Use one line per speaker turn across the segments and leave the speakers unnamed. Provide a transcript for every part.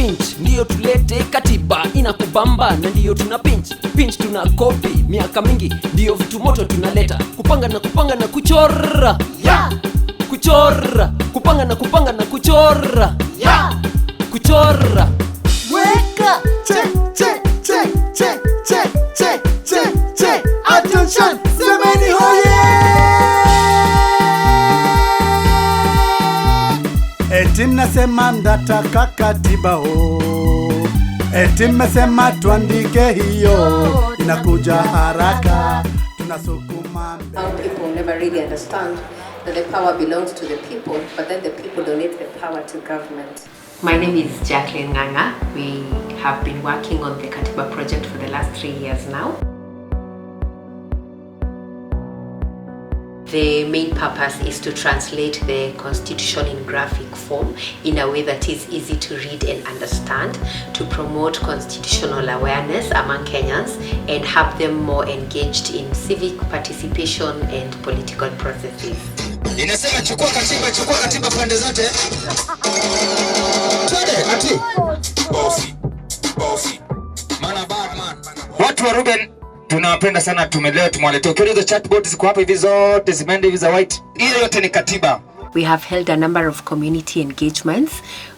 pinch, ndio tulete katiba inakubamba, na ndio tuna pinch tuna copy. Miaka mingi ndio vitu moto tunaleta, kupanga na kuchora, yeah. Kuchora, kupanga na kuchora, yeah. Kuchora.
Weka, check. Attention, semeni hoye! Eti mnasema mnataka katiba ho, eti mmesema tuandike hiyo, inakuja haraka, tunasukuma mbele.
How people never really understand that the power belongs to the people, but then the people donate the power to government.
My name is Jacqueline Nganga. We have been working on the Katiba project for the last 3 years now. The main purpose is to translate the constitution in graphic form in a way that is easy to read and understand, to promote constitutional awareness among Kenyans and have them more engaged in civic participation and political processes.
Inasema chukua katiba pande zote. Twende ati. Bosi. Mana bad man. Watu wa Ruben tunawapenda sana, tumewaletea. Ukiona chatbot ziko hapa hivi zote zimeenda hivi za white. Hiyo yote ni katiba.
We have held a number of community engagements.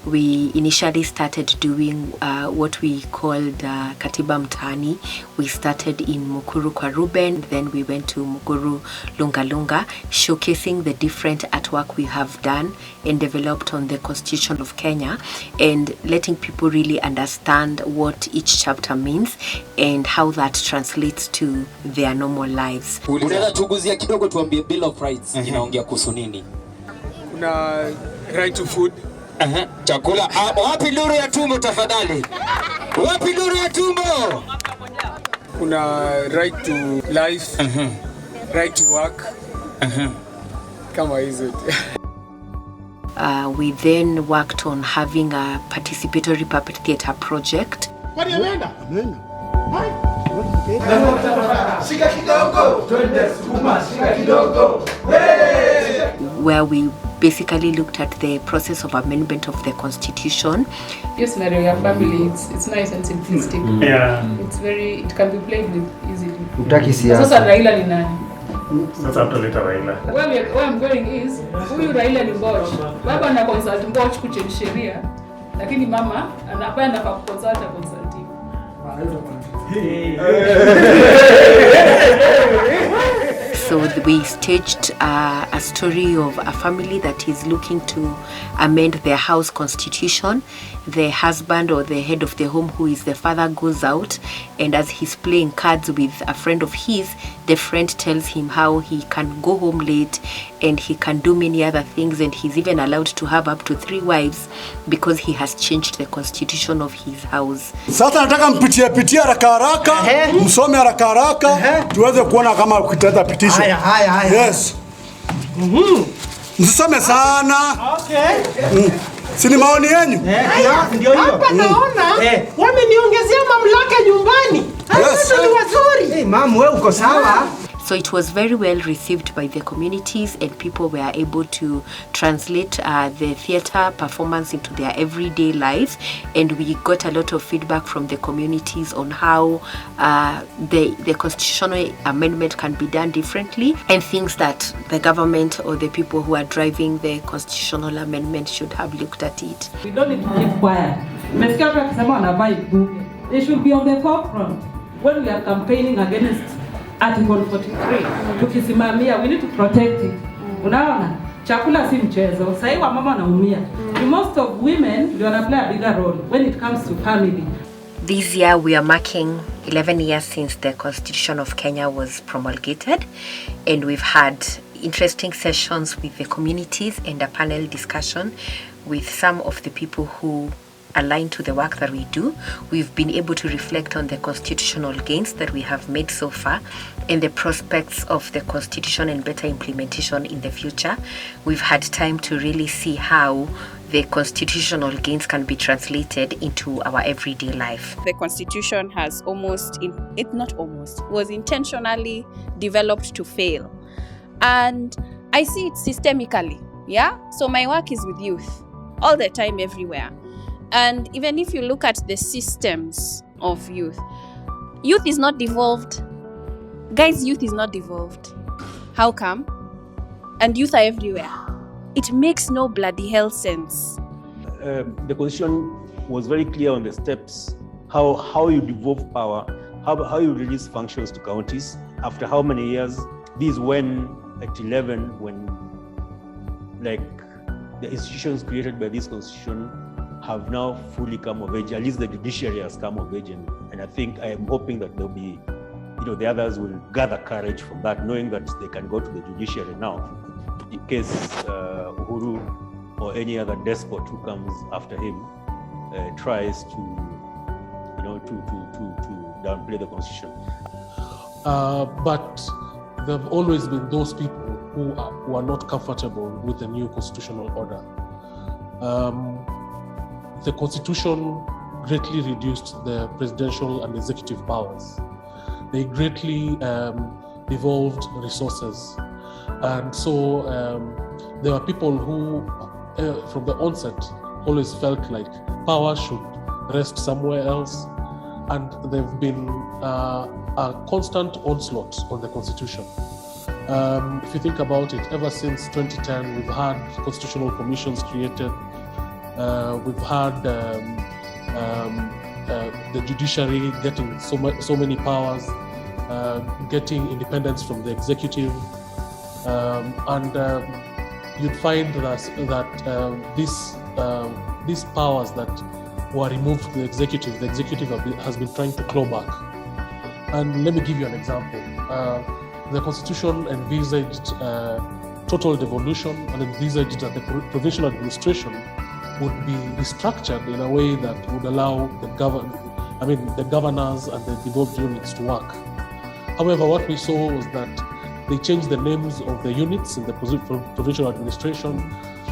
We initially started doing what we called Katiba Mtaani. We started in Mukuru kwa Ruben, then we went to Mukuru Lunga, showcasing the different artwork we have done and developed on the Constitution of Kenya, and letting people really understand what each chapter means and how that translates to their normal lives.
Unaweza tuguzia kidogo, tuambie Bill of Rights inaongea kuhusu nini?
Kuna right to food.
Chakula. Wapi nuru ya tumbo tafadhali? Wapi nuru ya tumbo?
Kuna right to life. Right to work. Kama hizo.
We then worked on having a participatory puppet theater project. Where we basically looked at the process of amendment of the constitution.
Your scenario, your family, it's nice and simplistic.
Yeah.
It can be played with easily.
Utaki siasa.
Sasa Raila ni nani?
Sasa tutaleta Raila.
Where I'm going is, huyu Raila ni Mboch. Baba ana consult Mboch kuchange sheria, lakini mama anapenda kwa consult consulting.
So we staged a story of a family that is looking to amend their house constitution. The husband or the head of the home, who is the father, goes out, and as he's playing cards with a friend of his, the friend tells him how he can go home late and he can do many other things, and he's even allowed to have up to 3 wives because he has changed the constitution of his house.
Sasa nataka mpitie haraka, msome haraka, tuweze kuona kama ukitaweza pitisha. Haya. Yes. Msisome sana. Okay. Sini maoni yenu?
Ndio hiyo. Hapa naona wameniongezea mamlaka nyumbani. Yes. Ni wazuri. Mama wewe uko sawa?
So it was very well received by the communities, and people were able to translate the theater performance into their everyday lives, and we got a lot of feedback from the communities on how the constitutional amendment can be done differently, and things that the government or the people who are driving the constitutional amendment should have looked at it.
We don't need to keep quiet. They should be on the forefront when we are campaigning against Article 43. Tukisimamia, we need to protect it. Unaona? Chakula si mchezo. Sasa hivi mama anaumia. Most of women ndio wana play a bigger role when it comes to family.
This year we are marking 11 years since the Constitution of Kenya was promulgated, and we've had interesting sessions with the communities and a panel discussion with some of the people who aligned to the work that we do. We've been able to reflect on the constitutional gains that we have made so far and the prospects of the constitution and better implementation in the future. We've had time to really see how the constitutional gains can be translated into our everyday life.
The constitution has was intentionally developed to fail. And I see it systemically, yeah? So my work is with youth all the time, everywhere. And even if you look at the systems of youth is not devolved. Guys, youth is not devolved. How come? And youth are everywhere. It makes no bloody hell sense.
The Constitution was very clear on the steps, how you devolve power, how you release functions to counties, after how many years. This is when, at 11, when like the institutions created by this Constitution have now fully come of age, at least the judiciary has come of age, and I think I am hoping that there'll be, the others will gather courage from that, knowing that they can go to the judiciary now in case Uhuru or any other despot who comes after him tries to downplay the Constitution.
But there have always been those people who are not comfortable with the new constitutional order. The Constitution greatly reduced the presidential and executive powers. They greatly devolved resources. And so there are people who, from the onset, always felt like power should rest somewhere else. And there've been a constant onslaught on the Constitution. If you think about it, ever since 2010, we've had constitutional commissions created. We've had the judiciary getting so many powers, getting independence from the executive, and you'd find that these powers that were removed from the executive has been trying to claw back. And let me give you an example. The Constitution envisaged total devolution and envisaged that the provincial administration would be restructured in a way that would allow the governors and the devolved units to work. However, what we saw was that they changed the names of the units in the provincial administration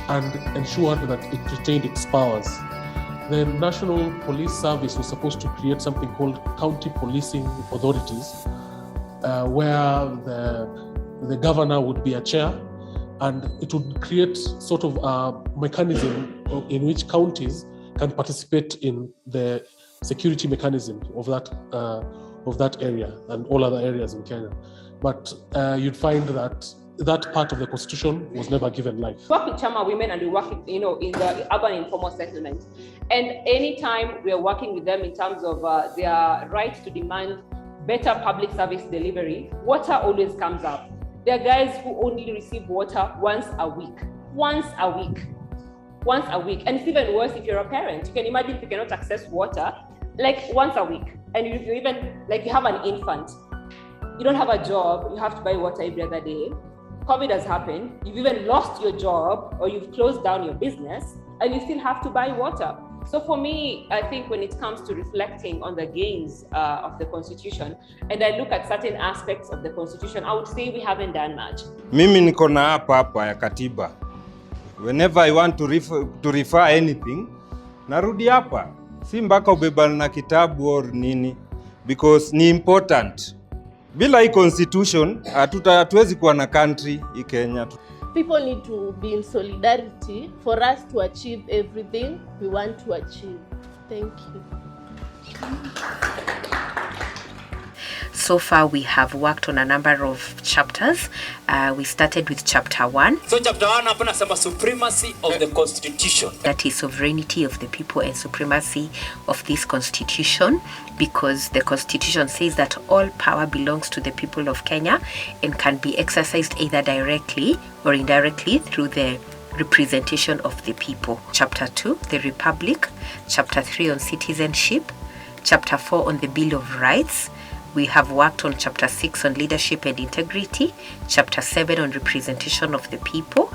and ensured that it retained its powers. The National Police Service was supposed to create something called county policing authorities, where the governor would be a chair, and it would create sort of a mechanism in which counties can participate in the security mechanism of that area and all other areas in Kenya. But you'd find that part of the Constitution was never given life.
We work with Chama women and we work in the urban informal settlements. And anytime we are working with them in terms of their right to demand better public service delivery, water always comes up. There are guys who only receive water once a week. And it's even worse if you're a parent. You can imagine if you cannot access water, like once a week. And if you even, like you have an infant, you don't have a job, you have to buy water every other day. COVID has happened, you've even lost your job or you've closed down your business and you still have to buy water. So for me, I think when it comes to reflecting on the gains of the Constitution, and I look at certain aspects of the Constitution, I would say we haven't done much.
Mimi niko na hapa ya Katiba. Whenever I want to refer anything, narudi hapa. Si mpaka ubebana na kitabu or nini, because ni important. Bila hii Constitution, hatuwezi kuwa na country hii Kenya.
People need to be in solidarity for us to achieve everything we want to achieve. Thank you.
So far, we have worked on a number of chapters. We started with chapter 1.
So chapter 1 hapa nasema supremacy of the constitution.
That is sovereignty of the people and supremacy of this constitution, because the constitution says that all power belongs to the people of Kenya and can be exercised either directly or indirectly through the representation of the people. Chapter 2, the Republic. Chapter 3 on citizenship. Chapter 4 on the Bill of Rights. We have worked on chapter 6 on leadership and integrity, chapter 7 on representation of the people.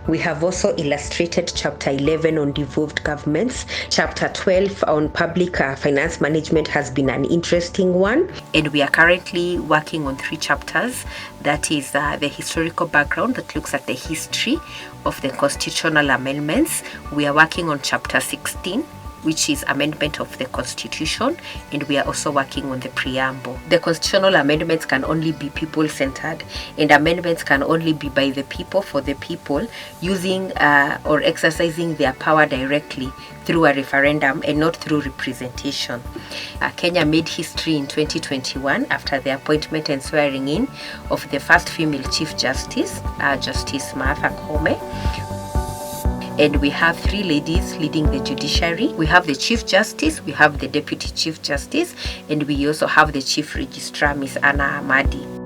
We have also illustrated chapter 11 on devolved governments. Chapter 12 on public finance management has been an interesting one.
And we are currently working on 3 chapters. That is the historical background that looks at the history of the constitutional amendments. We are working on chapter 16 which is amendment of the Constitution, and we are also working on the preamble. The constitutional amendments can only be people-centered, and amendments can only be by the people, for the people, using or exercising their power directly through a referendum and not through representation. Kenya made history in 2021 after the appointment and swearing in of the first female Chief Justice, Justice Martha Koome. And we have 3 ladies leading the judiciary. We have the Chief Justice, we have the Deputy Chief Justice, and we also have the Chief Registrar, Ms. Anna Amadi.